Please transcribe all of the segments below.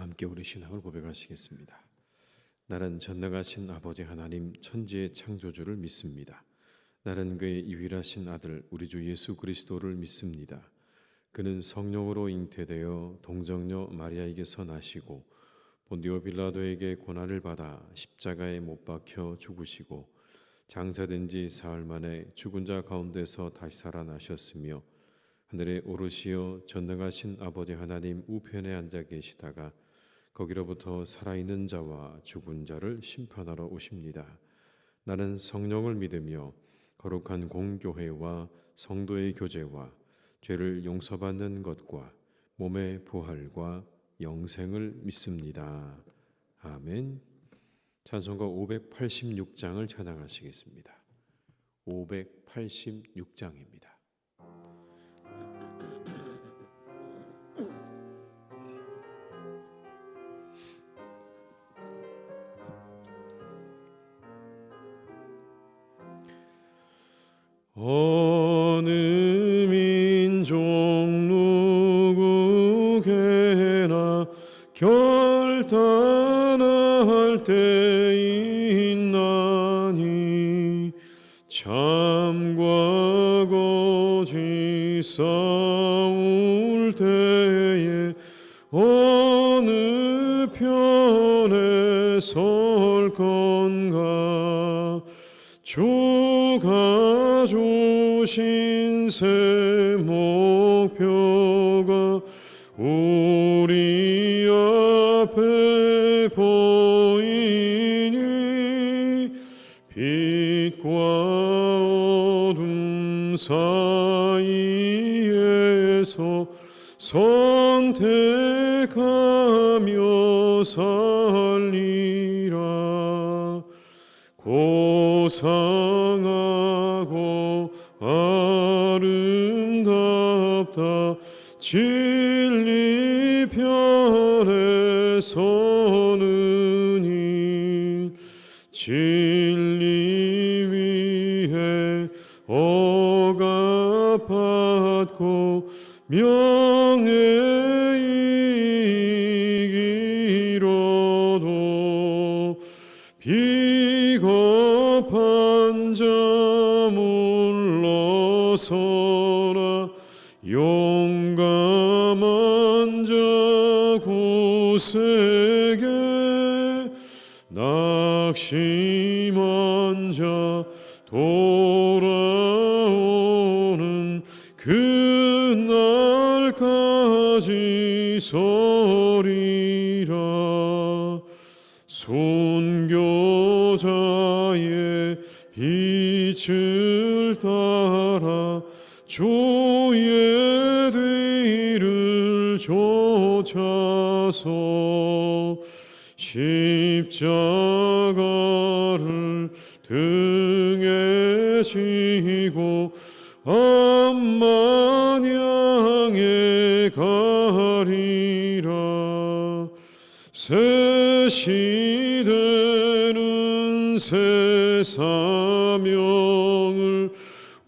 함께 우리 신앙을 고백하시겠습니다. 나는 전능하신 아버지 하나님 천지의 창조주를 믿습니다. 나는 그의 유일하신 아들 우리 주 예수 그리스도를 믿습니다. 그는 성령으로 잉태되어 동정녀 마리아에게서 나시고 본디오 빌라도에게 고난을 받아 십자가에 못 박혀 죽으시고 장사된 지 사흘 만에 죽은 자 가운데서 다시 살아나셨으며 하늘에 오르시어 전능하신 아버지 하나님 우편에 앉아 계시다가 거기로부터 살아있는 자와 죽은 자를 심판하러 오십니다. 나는 성령을 믿으며 거룩한 공교회와 성도의 교제와 죄를 용서받는 것과 몸의 부활과 영생을 믿습니다. 아멘. 찬송가 586장을 찬양하시겠습니다. 586장입니다. 어느 민족 누구게나 결단할 때 있나니 참과 거짓 싸울 때에 어느 편에 설 건가. 주가 주신 새 목표가 우리 앞에 보이니 빛과 어둠 사이에서 선택하며 살리라. 고상하고 아름답다 진리 편에 서는 일 진리 위에 억압받고 명예 이기로도 비겁한 자 물러서라. 용감한 자 굳세게 낙심한 자 돌아오는 그날까지 서리라. 순교자의 빛을 따라 주의 뒤를 쫓아서 십자가를 등에 지고 암만 향해 가리라. 새 시대는 새 사명을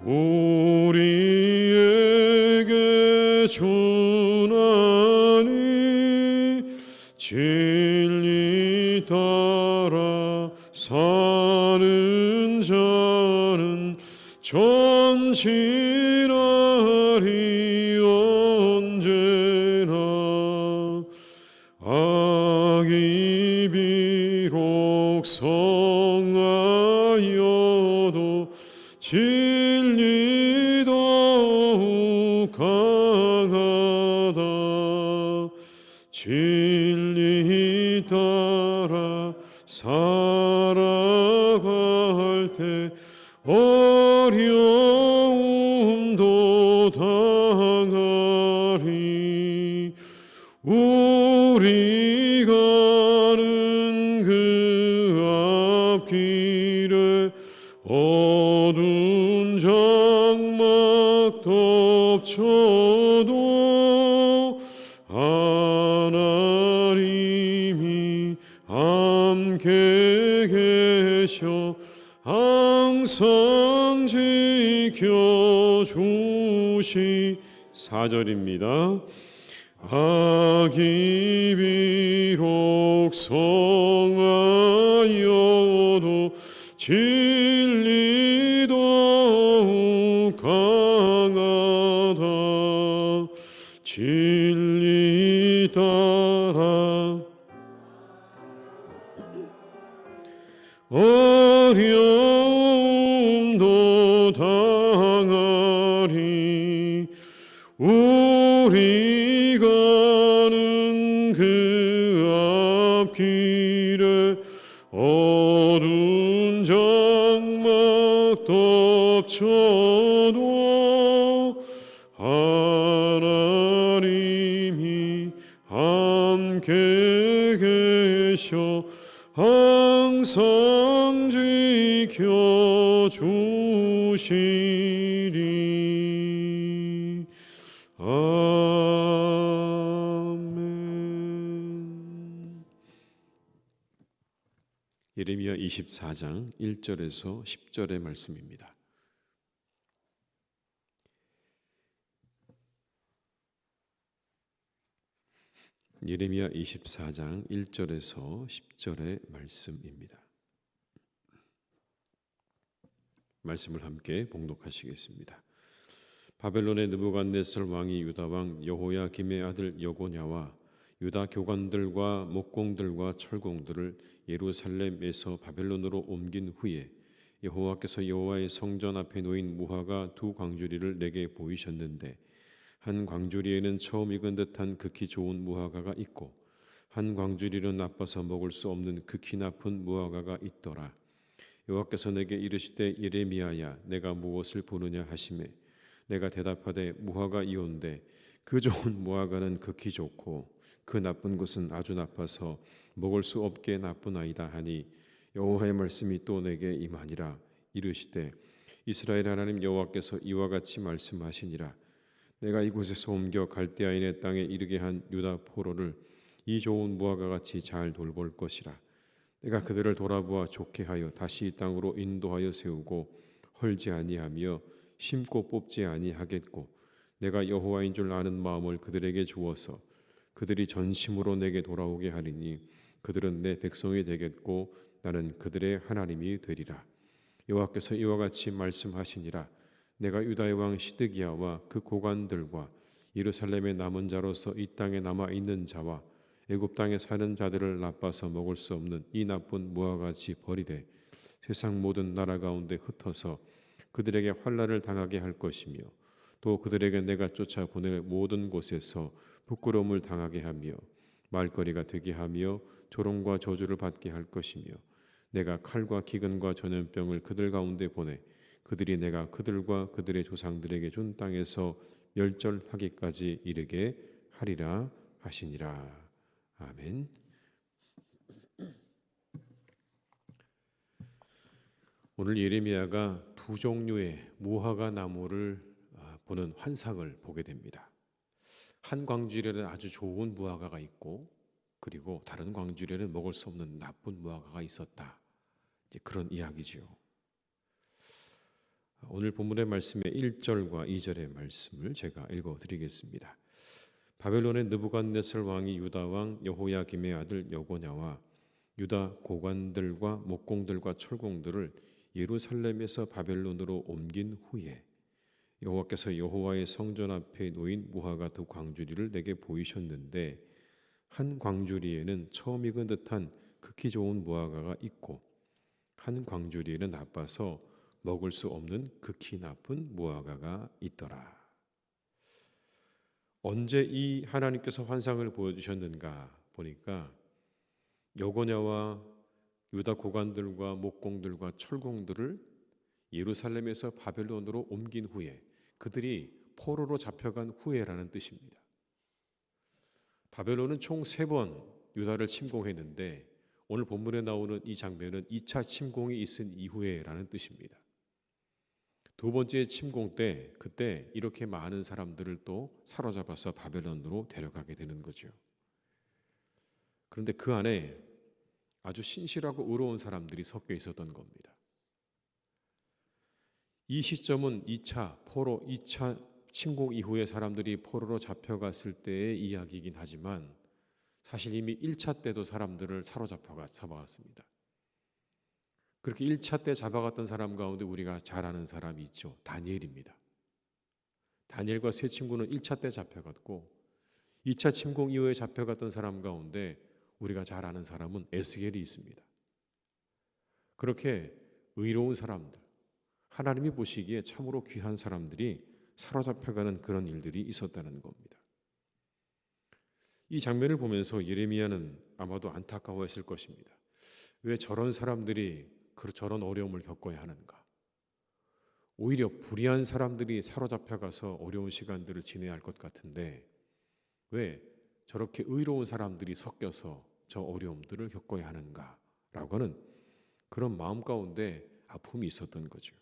우리에게 주나니 진리 따라 사는 자는 전진하리 언제나. 악이 비록 성하여도 진리 더욱 강하다. 진리 따라 살아갈 때 어려움도 당하리. 우리 가는 그 앞길에 어두운 장막 덮쳐도 하나님이 함께 계셔 항상 지켜주시. 4절입니다. 악이 비록 성하여도 진리 더욱 강하다. 진리 따라 어려움도 당하리. 우리 가는 그 앞길에 어두운 장막 덮쳐도 하나님이 함께 계셔 항상 지켜주시리. 아멘. 예레미야 24장 1절에서 10절의 말씀입니다. 예레미야 24장 1절에서 10절의 말씀입니다. 말씀을 함께 봉독하시겠습니다. 바벨론의 느부갓네살 왕이 유다 왕 여호야김의 아들 여고냐와 유다 교관들과 목공들과 철공들을 예루살렘에서 바벨론으로 옮긴 후에 여호와께서 여호와의 성전 앞에 놓인 무화과 두 광주리를 내게 보이셨는데 한 광주리에는 처음 익은 듯한 극히 좋은 무화과가 있고 한 광주리는 나빠서 먹을 수 없는 극히 나쁜 무화과가 있더라. 여호와께서 내게 이르시되 예레미야야 내가 무엇을 보느냐 하시매 내가 대답하되 무화과이온데 그 좋은 무화과는 극히 좋고 그 나쁜 것은 아주 나빠서 먹을 수 없게 나쁘나이다 하니 여호와의 말씀이 또 내게 임하니라. 이르시되 이스라엘 하나님 여호와께서 이와 같이 말씀하시니라. 내가 이곳에서 옮겨 갈대아인의 땅에 이르게 한 유다 포로를 이 좋은 무화과 같이 잘 돌볼 것이라. 내가 그들을 돌아보아 좋게 하여 다시 이 땅으로 인도하여 세우고 헐지 아니하며 심고 뽑지 아니하겠고 내가 여호와인 줄 아는 마음을 그들에게 주어서 그들이 전심으로 내게 돌아오게 하리니 그들은 내 백성이 되겠고 나는 그들의 하나님이 되리라. 여호와께서 이와 같이 말씀하시니라. 내가 유다의 왕 시드기야와 그 고관들과 예루살렘의 남은 자로서 이 땅에 남아 있는 자와 애굽 땅에 사는 자들을 나빠서 먹을 수 없는 이 나쁜 무화과같이 버리되 세상 모든 나라 가운데 흩어서 그들에게 환난을 당하게 할 것이며 또 그들에게 내가 쫓아 보낼 모든 곳에서 부끄러움을 당하게 하며 말거리가 되게 하며 조롱과 저주를 받게 할 것이며 내가 칼과 기근과 전염병을 그들 가운데 보내 그들이 내가 그들과 그들의 조상들에게 준 땅에서 멸절하기까지 이르게 하리라 하시니라. 아멘. 오늘 예레미야가 두 종류의 무화과 나무를 보는 환상을 보게 됩니다. 한 광주리에는 아주 좋은 무화과가 있고 그리고 다른 광주리에는 먹을 수 없는 나쁜 무화과가 있었다. 이제 그런 이야기지요. 오늘 본문의 말씀의 1절과 2절의 말씀을 제가 읽어드리겠습니다. 바벨론의 느부갓네살 왕이 유다 왕 여호야김의 아들 여고냐와 유다 고관들과 목공들과 철공들을 예루살렘에서 바벨론으로 옮긴 후에 여호와께서 여호와의 성전 앞에 놓인 무화과 두 광주리를 내게 보이셨는데 한 광주리에는 처음 익은 듯한 극히 좋은 무화과가 있고 한 광주리에는 나빠서 먹을 수 없는 극히 나쁜 무화과가 있더라. 언제 이 하나님께서 환상을 보여주셨는가 보니까 여고냐와 유다 고관들과 목공들과 철공들을 예루살렘에서 바벨론으로 옮긴 후에 그들이 포로로 잡혀간 후에라는 뜻입니다. 바벨론은 총 3번 유다를 침공했는데 오늘 본문에 나오는 이 장면은 2차 침공이 있은 이후에라는 뜻입니다. 두 번째 침공 때 그때 이렇게 많은 사람들을 또 사로잡아서 바벨론으로 데려가게 되는 거죠. 그런데 그 안에 아주 신실하고 의로운 사람들이 섞여 있었던 겁니다. 이 시점은 2차 포로 2차 침공 이후에 사람들이 포로로 잡혀갔을 때의 이야기이긴 하지만 사실 이미 1차 때도 사람들을 잡아갔습니다. 그렇게 1차 때 잡아갔던 사람 가운데 우리가 잘 아는 사람이 있죠. 다니엘입니다. 다니엘과 세 친구는 1차 때 잡혀갔고 2차 침공 이후에 잡혀갔던 사람 가운데 우리가 잘 아는 사람은 에스겔이 있습니다. 그렇게 의로운 사람들, 하나님이 보시기에 참으로 귀한 사람들이 사로잡혀가는 그런 일들이 있었다는 겁니다. 이 장면을 보면서 예레미야는 아마도 안타까워했을 것입니다. 왜 저런 사람들이 저런 어려움을 겪어야 하는가? 오히려 불의한 사람들이 사로잡혀가서 어려운 시간들을 지내야 할 것 같은데 왜 저렇게 의로운 사람들이 섞여서 저 어려움들을 겪어야 하는가라고 하는 그런 마음 가운데 아픔이 있었던 거죠.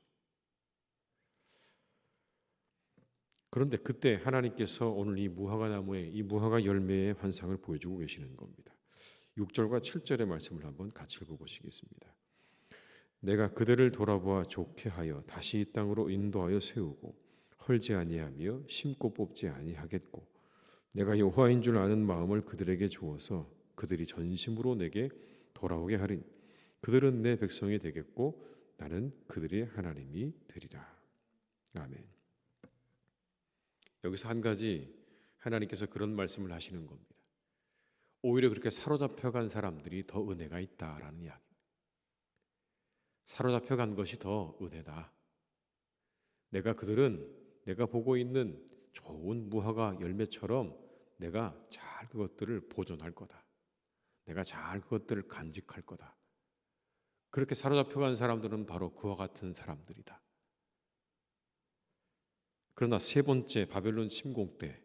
그런데 그때 하나님께서 오늘 이 무화과 나무의 이 무화과 열매의 환상을 보여주고 계시는 겁니다. 6절과 7절의 말씀을 한번 같이 읽어보시겠습니다. 내가 그들을 돌아보아 좋게 하여 다시 이 땅으로 인도하여 세우고 헐지 아니하며 심고 뽑지 아니하겠고 내가 여호와인 줄 아는 마음을 그들에게 주어서 그들이 전심으로 내게 돌아오게 하리니 그들은 내 백성이 되겠고 나는 그들의 하나님이 되리라. 아멘. 여기서 한 가지 하나님께서 그런 말씀을 하시는 겁니다. 오히려 그렇게 사로잡혀간 사람들이 더 은혜가 있다라는 이야기. 사로잡혀간 것이 더 은혜다. 내가 보고 있는 좋은 무화과 열매처럼 내가 잘 그것들을 보존할 거다. 내가 잘 그것들을 간직할 거다. 그렇게 사로잡혀간 사람들은 바로 그와 같은 사람들이다. 그러나 세 번째 바벨론 침공 때,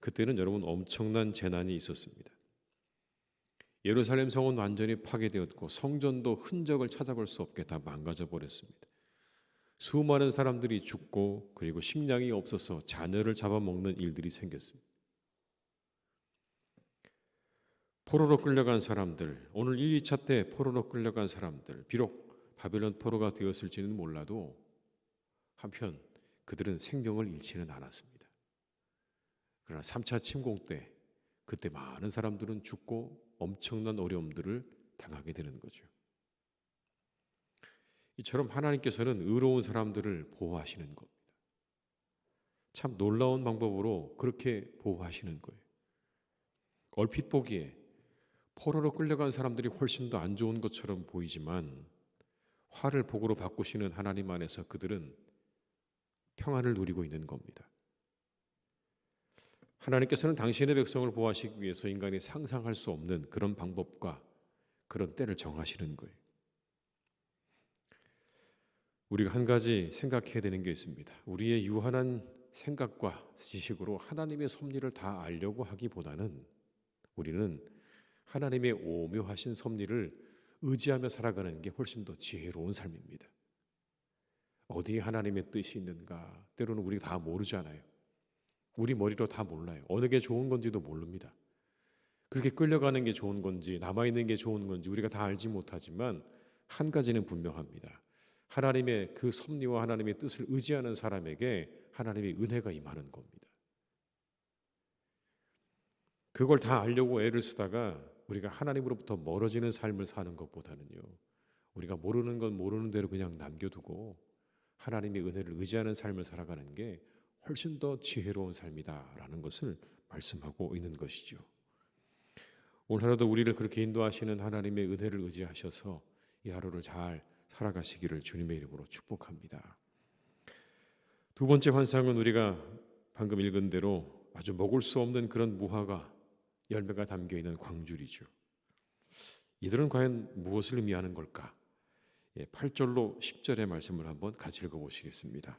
그때는 여러분 엄청난 재난이 있었습니다. 예루살렘 성은 완전히 파괴되었고 성전도 흔적을 찾아볼 수 없게 다 망가져 버렸습니다. 수많은 사람들이 죽고 그리고 식량이 없어서 자녀를 잡아먹는 일들이 생겼습니다. 포로로 끌려간 사람들, 오늘 1, 2차 때 포로로 끌려간 사람들, 비록 바벨론 포로가 되었을지는 몰라도 한편 그들은 생명을 잃지는 않았습니다. 그러나 3차 침공 때 그때 많은 사람들은 죽고 엄청난 어려움들을 당하게 되는 거죠. 이처럼 하나님께서는 의로운 사람들을 보호하시는 겁니다. 참 놀라운 방법으로 그렇게 보호하시는 거예요. 얼핏 보기에 포로로 끌려간 사람들이 훨씬 더 안 좋은 것처럼 보이지만 화를 복으로 바꾸시는 하나님 안에서 그들은 평안을 누리고 있는 겁니다. 하나님께서는 당신의 백성을 보호하시기 위해서 인간이 상상할 수 없는 그런 방법과 그런 때를 정하시는 거예요. 우리가 한 가지 생각해야 되는 게 있습니다. 우리의 유한한 생각과 지식으로 하나님의 섭리를 다 알려고 하기보다는 우리는 하나님의 오묘하신 섭리를 의지하며 살아가는 게 훨씬 더 지혜로운 삶입니다. 어디에 하나님의 뜻이 있는가 때로는 우리 다 모르잖아요. 우리 머리로 다 몰라요. 어느 게 좋은 건지도 모릅니다. 그렇게 끌려가는 게 좋은 건지 남아있는 게 좋은 건지 우리가 다 알지 못하지만 한 가지는 분명합니다. 하나님의 그 섭리와 하나님의 뜻을 의지하는 사람에게 하나님의 은혜가 임하는 겁니다. 그걸 다 알려고 애를 쓰다가 우리가 하나님으로부터 멀어지는 삶을 사는 것보다는요, 우리가 모르는 건 모르는 대로 그냥 남겨두고 하나님의 은혜를 의지하는 삶을 살아가는 게 훨씬 더 지혜로운 삶이다라는 것을 말씀하고 있는 것이죠. 오늘 하루도 우리를 그렇게 인도하시는 하나님의 은혜를 의지하셔서 이 하루를 잘 살아가시기를 주님의 이름으로 축복합니다. 두 번째 환상은 우리가 방금 읽은 대로 아주 먹을 수 없는 그런 무화과 열매가 담겨있는 광줄이죠. 이들은 과연 무엇을 의미하는 걸까? 8절로 10절의 말씀을 한번 같이 읽어보시겠습니다.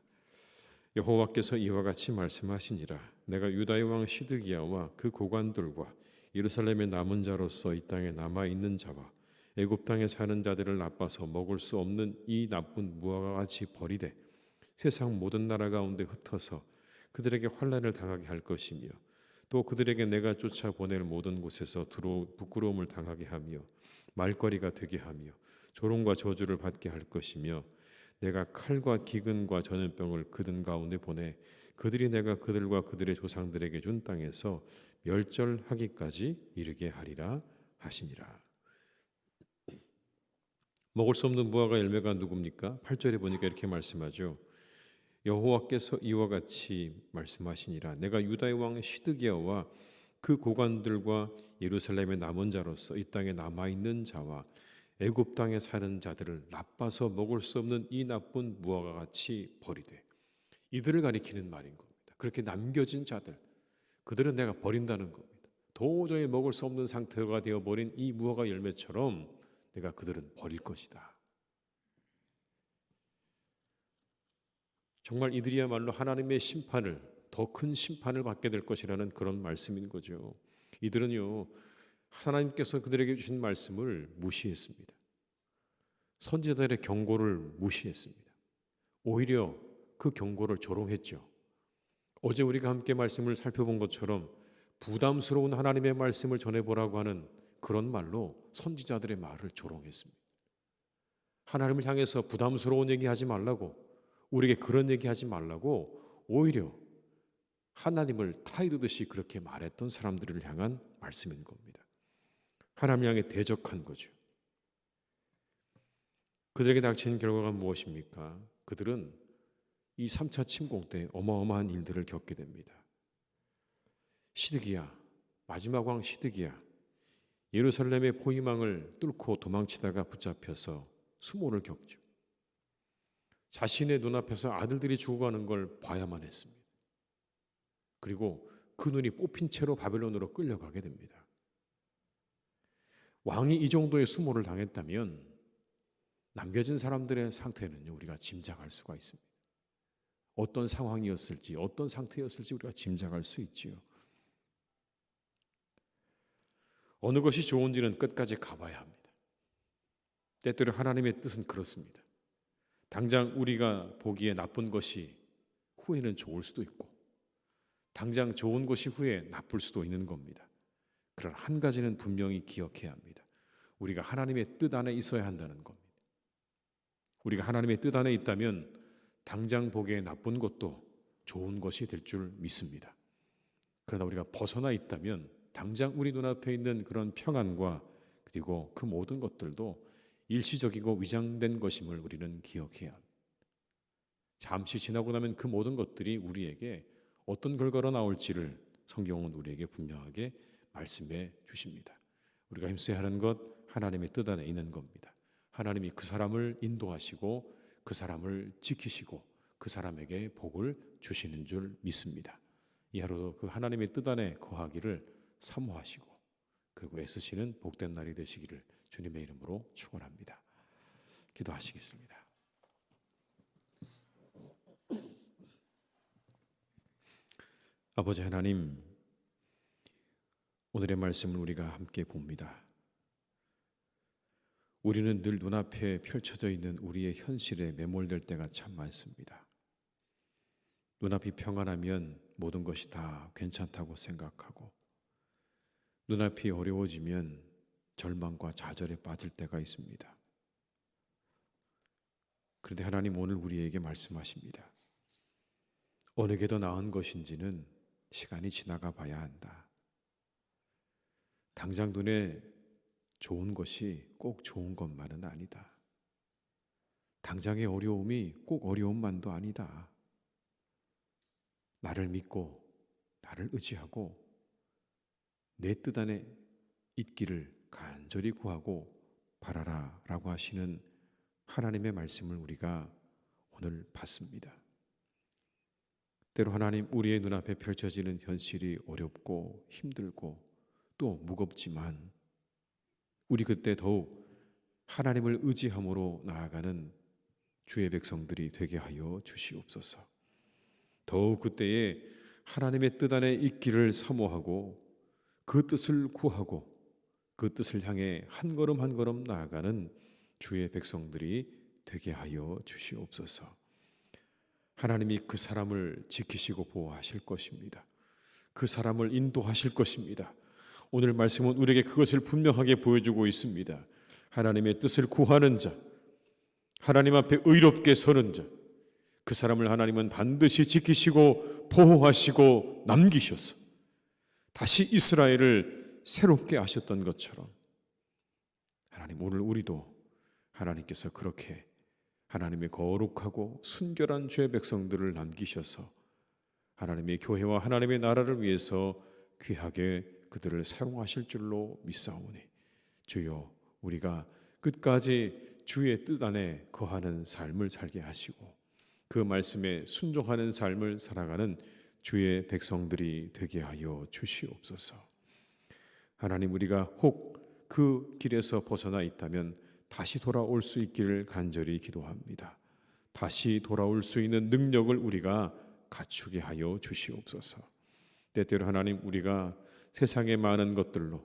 여호와께서 이와 같이 말씀하시니라. 내가 유다의 왕 시드기야와 그 고관들과 예루살렘의 남은 자로서 이 땅에 남아있는 자와 애굽 땅에 사는 자들을 나빠서 먹을 수 없는 이 나쁜 무화과 같이 버리되 세상 모든 나라 가운데 흩어서 그들에게 환난을 당하게 할 것이며 또 그들에게 내가 쫓아보낼 모든 곳에서 부끄러움을 당하게 하며 말거리가 되게 하며 조롱과 저주를 받게 할 것이며 내가 칼과 기근과 전염병을 그들 가운데 보내 그들이 내가 그들과 그들의 조상들에게 준 땅에서 멸절하기까지 이르게 하리라 하시니라. 먹을 수 없는 무화과 열매가 누굽니까? 8절에 보니까 이렇게 말씀하죠. 여호와께서 이와 같이 말씀하시니라. 내가 유다의 왕 시드기야와 그 고관들과 예루살렘의 남은 자로서 이 땅에 남아있는 자와 애굽 땅에 사는 자들을 나빠서 먹을 수 없는 이 나쁜 무화과 같이 버리되, 이들을 가리키는 말인 겁니다. 그렇게 남겨진 자들, 그들은 내가 버린다는 겁니다. 도저히 먹을 수 없는 상태가 되어버린 이 무화과 열매처럼 내가 그들은 버릴 것이다. 정말 이들이야말로 하나님의 심판을, 더 큰 심판을 받게 될 것이라는 그런 말씀인 거죠. 이들은요, 하나님께서 그들에게 주신 말씀을 무시했습니다. 선지자들의 경고를 무시했습니다. 오히려 그 경고를 조롱했죠. 어제 우리가 함께 말씀을 살펴본 것처럼 부담스러운 하나님의 말씀을 전해보라고 하는 그런 말로 선지자들의 말을 조롱했습니다. 하나님을 향해서 부담스러운 얘기하지 말라고, 우리에게 그런 얘기하지 말라고 오히려 하나님을 타이르듯이 그렇게 말했던 사람들을 향한 말씀인 겁니다. 하나님 향해 대적한 거죠. 그들에게 닥친 결과가 무엇입니까? 그들은 이 3차 침공 때 어마어마한 일들을 겪게 됩니다. 시드기야, 마지막 왕 시드기야, 예루살렘의 포위망을 뚫고 도망치다가 붙잡혀서 수모를 겪죠. 자신의 눈앞에서 아들들이 죽어가는 걸 봐야만 했습니다. 그리고 그 눈이 뽑힌 채로 바벨론으로 끌려가게 됩니다. 왕이 이 정도의 수모를 당했다면 남겨진 사람들의 상태는요, 우리가 짐작할 수가 있습니다. 어떤 상황이었을지, 어떤 상태였을지 우리가 짐작할 수 있지요. 어느 것이 좋은지는 끝까지 가봐야 합니다. 때때로 하나님의 뜻은 그렇습니다. 당장 우리가 보기에 나쁜 것이 후에는 좋을 수도 있고, 당장 좋은 것이 후에 나쁠 수도 있는 겁니다. 그러나 한 가지는 분명히 기억해야 합니다. 우리가 하나님의 뜻 안에 있어야 한다는 겁니다. 우리가 하나님의 뜻 안에 있다면 당장 보기에 나쁜 것도 좋은 것이 될 줄 믿습니다. 그러나 우리가 벗어나 있다면 당장 우리 눈앞에 있는 그런 평안과 그리고 그 모든 것들도 일시적이고 위장된 것임을 우리는 기억해야 합니다. 잠시 지나고 나면 그 모든 것들이 우리에게 어떤 결과로 나올지를 성경은 우리에게 분명하게 말씀해 주십니다. 우리가 힘써야 하는 것, 하나님의 뜻 안에 있는 겁니다. 하나님이 그 사람을 인도하시고 그 사람을 지키시고 그 사람에게 복을 주시는 줄 믿습니다. 이 하루도 그 하나님의 뜻 안에 거하기를 사모하시고 그리고 애쓰시는 복된 날이 되시기를 주님의 이름으로 축원합니다. 기도하시겠습니다. 아버지 하나님, 오늘의 말씀을 우리가 함께 봅니다. 우리는 늘 눈앞에 펼쳐져 있는 우리의 현실에 매몰될 때가 참 많습니다. 눈앞이 평안하면 모든 것이 다 괜찮다고 생각하고, 눈앞이 어려워지면 절망과 좌절에 빠질 때가 있습니다. 그런데 하나님 오늘 우리에게 말씀하십니다. 어느 게 더 나은 것인지는 시간이 지나가 봐야 한다. 당장 눈에 좋은 것이 꼭 좋은 것만은 아니다. 당장의 어려움이 꼭 어려움만도 아니다. 나를 믿고 나를 의지하고 내 뜻 안에 있기를 간절히 구하고 바라라 라고 하시는 하나님의 말씀을 우리가 오늘 봤습니다. 때로 하나님, 우리의 눈앞에 펼쳐지는 현실이 어렵고 힘들고 또 무겁지만 우리 그때 더욱 하나님을 의지함으로 나아가는 주의 백성들이 되게 하여 주시옵소서. 더욱 그때에 하나님의 뜻 안에 있기를 사모하고 그 뜻을 구하고 그 뜻을 향해 한 걸음 한 걸음 나아가는 주의 백성들이 되게 하여 주시옵소서. 하나님이 그 사람을 지키시고 보호하실 것입니다. 그 사람을 인도하실 것입니다. 오늘 말씀은 우리에게 그것을 분명하게 보여주고 있습니다. 하나님의 뜻을 구하는 자, 하나님 앞에 의롭게 서는 자, 그 사람을 하나님은 반드시 지키시고 보호하시고 남기셔서 다시 이스라엘을 새롭게 하셨던 것처럼 하나님, 오늘 우리도 하나님께서 그렇게 하나님의 거룩하고 순결한 주의 백성들을 남기셔서 하나님의 교회와 하나님의 나라를 위해서 귀하게 그들을 사용하실 줄로 믿사오니 주여, 우리가 끝까지 주의 뜻 안에 거하는 삶을 살게 하시고 그 말씀에 순종하는 삶을 살아가는 주의 백성들이 되게 하여 주시옵소서. 하나님, 우리가 혹 그 길에서 벗어나 있다면 다시 돌아올 수 있기를 간절히 기도합니다. 다시 돌아올 수 있는 능력을 우리가 갖추게 하여 주시옵소서. 때때로 하나님, 우리가 세상의 많은 것들로,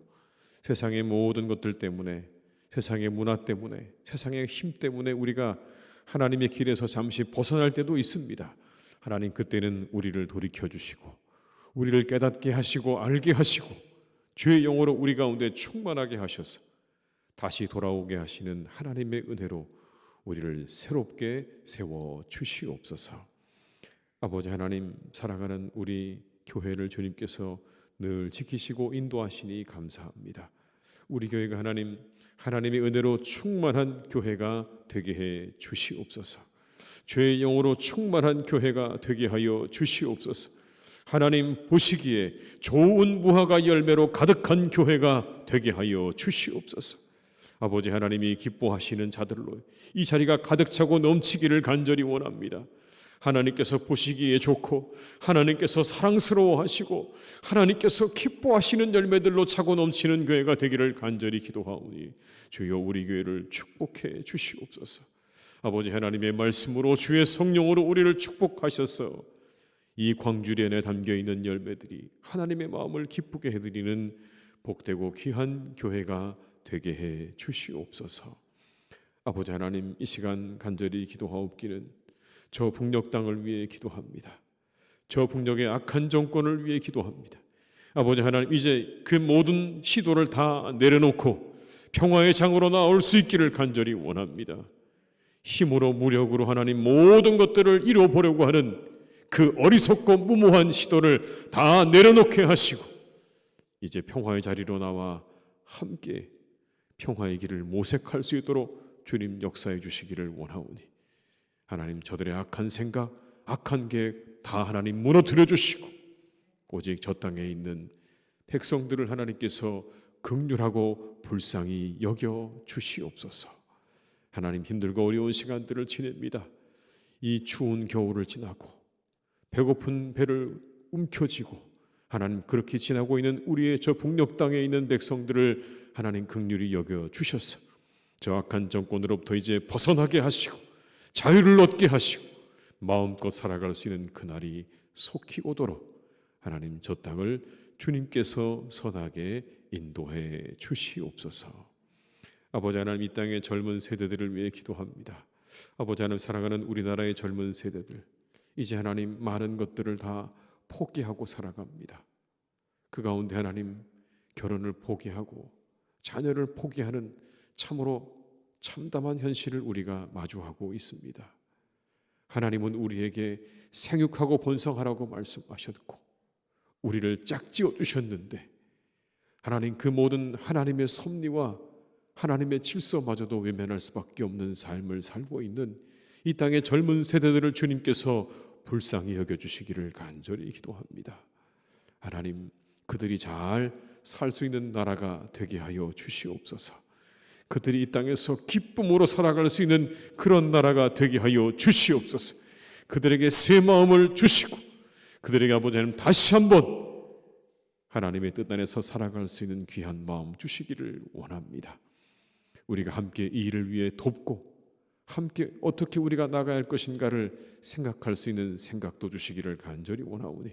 세상의 모든 것들 때문에, 세상의 문화 때문에, 세상의 힘 때문에 우리가 하나님의 길에서 잠시 벗어날 때도 있습니다. 하나님, 그때는 우리를 돌이켜 주시고 우리를 깨닫게 하시고 알게 하시고 주의 영으로 우리 가운데 충만하게 하셔서 다시 돌아오게 하시는 하나님의 은혜로 우리를 새롭게 세워 주시옵소서. 아버지 하나님, 사랑하는 우리 교회를 주님께서 늘 지키시고 인도하시니 감사합니다. 우리 교회가 하나님의 은혜로 충만한 교회가 되게 해 주시옵소서. 주의 영으로 충만한 교회가 되게 하여 주시옵소서. 하나님 보시기에 좋은 무화과 열매로 가득한 교회가 되게 하여 주시옵소서. 아버지 하나님이 기뻐하시는 자들로 이 자리가 가득 차고 넘치기를 간절히 원합니다. 하나님께서 보시기에 좋고 하나님께서 사랑스러워하시고 하나님께서 기뻐하시는 열매들로 차고 넘치는 교회가 되기를 간절히 기도하오니 주여, 우리 교회를 축복해 주시옵소서. 아버지 하나님의 말씀으로 주의 성령으로 우리를 축복하셔서 이 광주련에 담겨있는 열매들이 하나님의 마음을 기쁘게 해드리는 복되고 귀한 교회가 되게 해 주시옵소서. 아버지 하나님, 이 시간 간절히 기도하옵기는 저 북녘 땅을 위해 기도합니다. 저 북녘의 악한 정권을 위해 기도합니다. 아버지 하나님, 이제 그 모든 시도를 다 내려놓고 평화의 장으로 나올 수 있기를 간절히 원합니다. 힘으로 무력으로 하나님 모든 것들을 이루어보려고 하는 그 어리석고 무모한 시도를 다 내려놓게 하시고 이제 평화의 자리로 나와 함께 평화의 길을 모색할 수 있도록 주님 역사해 주시기를 원하오니 하나님, 저들의 악한 생각, 악한 계획 다 하나님 무너뜨려 주시고 오직 저 땅에 있는 백성들을 하나님께서 긍휼하고 불쌍히 여겨 주시옵소서. 하나님, 힘들고 어려운 시간들을 지냅니다. 이 추운 겨울을 지나고 배고픈 배를 움켜쥐고 하나님, 그렇게 지나고 있는 우리의 저 북녘 땅에 있는 백성들을 하나님 긍휼히 여겨 주셔서 저 악한 정권으로부터 이제 벗어나게 하시고 자유를 얻게 하시고 마음껏 살아갈 수 있는 그날이 속히 오도록 하나님, 저 땅을 주님께서 선하게 인도해 주시옵소서. 아버지 하나님, 이 땅의 젊은 세대들을 위해 기도합니다. 아버지 하나님, 사랑하는 우리나라의 젊은 세대들, 이제 하나님 많은 것들을 다 포기하고 살아갑니다. 그 가운데 하나님, 결혼을 포기하고 자녀를 포기하는 참으로 참담한 현실을 우리가 마주하고 있습니다. 하나님은 우리에게 생육하고 번성하라고 말씀하셨고 우리를 짝지어 주셨는데 하나님, 그 모든 하나님의 섭리와 하나님의 질서마저도 외면할 수밖에 없는 삶을 살고 있는 이 땅의 젊은 세대들을 주님께서 불쌍히 여겨주시기를 간절히 기도합니다. 하나님, 그들이 잘 살 수 있는 나라가 되게 하여 주시옵소서. 그들이 이 땅에서 기쁨으로 살아갈 수 있는 그런 나라가 되게 하여 주시옵소서. 그들에게 새 마음을 주시고 그들에게 아버지 하나님 다시 한번 하나님의 뜻 안에서 살아갈 수 있는 귀한 마음 주시기를 원합니다. 우리가 함께 이 일을 위해 돕고 함께 어떻게 우리가 나가야 할 것인가를 생각할 수 있는 생각도 주시기를 간절히 원하오니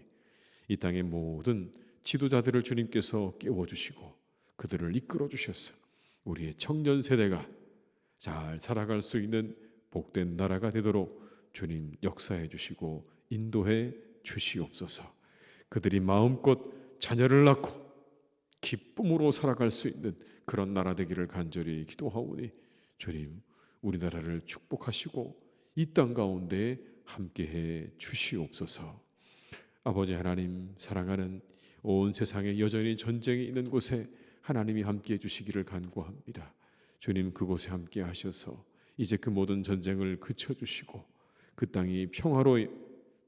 이 땅의 모든 지도자들을 주님께서 깨워주시고 그들을 이끌어 주셔서 우리의 청년 세대가 잘 살아갈 수 있는 복된 나라가 되도록 주님 역사해 주시고 인도해 주시옵소서. 그들이 마음껏 자녀를 낳고 기쁨으로 살아갈 수 있는 그런 나라 되기를 간절히 기도하오니 주님, 우리나라를 축복하시고 이 땅 가운데 함께해 주시옵소서. 아버지 하나님, 사랑하는 온 세상에 여전히 전쟁이 있는 곳에 하나님이 함께해 주시기를 간구합니다. 주님, 그곳에 함께 하셔서 이제 그 모든 전쟁을 그쳐주시고 그 땅이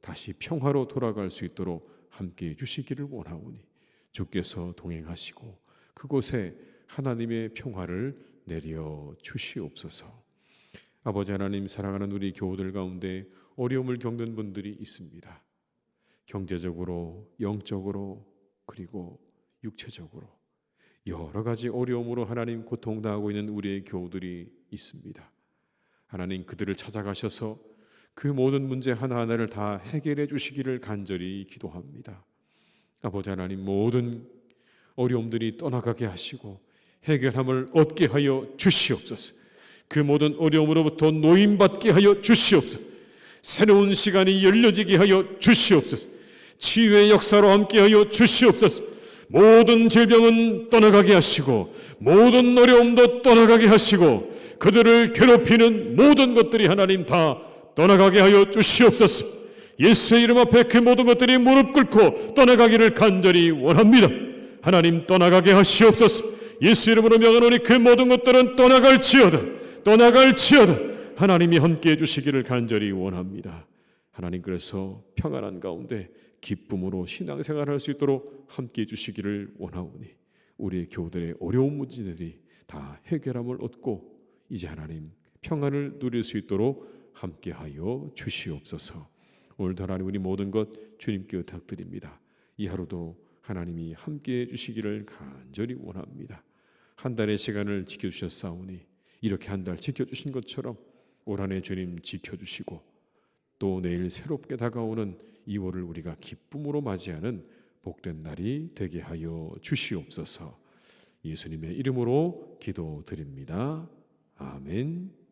다시 평화로 돌아갈 수 있도록 함께해 주시기를 원하오니 주께서 동행하시고 그곳에 하나님의 평화를 내려 주시옵소서. 아버지 하나님, 사랑하는 우리 교우들 가운데 어려움을 겪는 분들이 있습니다. 경제적으로, 영적으로, 그리고 육체적으로 여러 가지 어려움으로 하나님 고통당하고 있는 우리의 교우들이 있습니다. 하나님, 그들을 찾아가셔서 그 모든 문제 하나하나를 다 해결해 주시기를 간절히 기도합니다. 아버지 하나님, 모든 어려움들이 떠나가게 하시고 해결함을 얻게 하여 주시옵소서. 그 모든 어려움으로부터 노임받게 하여 주시옵소서. 새로운 시간이 열려지게 하여 주시옵소서. 치유의 역사로 함께하여 주시옵소서. 모든 질병은 떠나가게 하시고 모든 어려움도 떠나가게 하시고 그들을 괴롭히는 모든 것들이 하나님 다 떠나가게 하여 주시옵소서. 예수의 이름 앞에 그 모든 것들이 무릎 꿇고 떠나가기를 간절히 원합니다. 하나님, 떠나가게 하시옵소서. 예수 이름으로 명하노니 그 모든 것들은 떠나갈지어다. 하나님이 함께해 주시기를 간절히 원합니다. 하나님, 그래서 평안한 가운데 기쁨으로 신앙생활할 수 있도록 함께해 주시기를 원하오니 우리의 교우들의 어려운 문제들이 다 해결함을 얻고 이제 하나님 평안을 누릴 수 있도록 함께하여 주시옵소서. 오늘도 하나님, 우리 모든 것 주님께 부탁드립니다. 이 하루도 하나님이 함께해 주시기를 간절히 원합니다. 한 달의 시간을 지켜주셨사오니 이렇게 한 달 지켜주신 것처럼 올 한 해 주님 지켜주시고 또 내일 새롭게 다가오는 2월을 우리가 기쁨으로 맞이하는 복된 날이 되게 하여 주시옵소서. 예수님의 이름으로 기도드립니다. 아멘.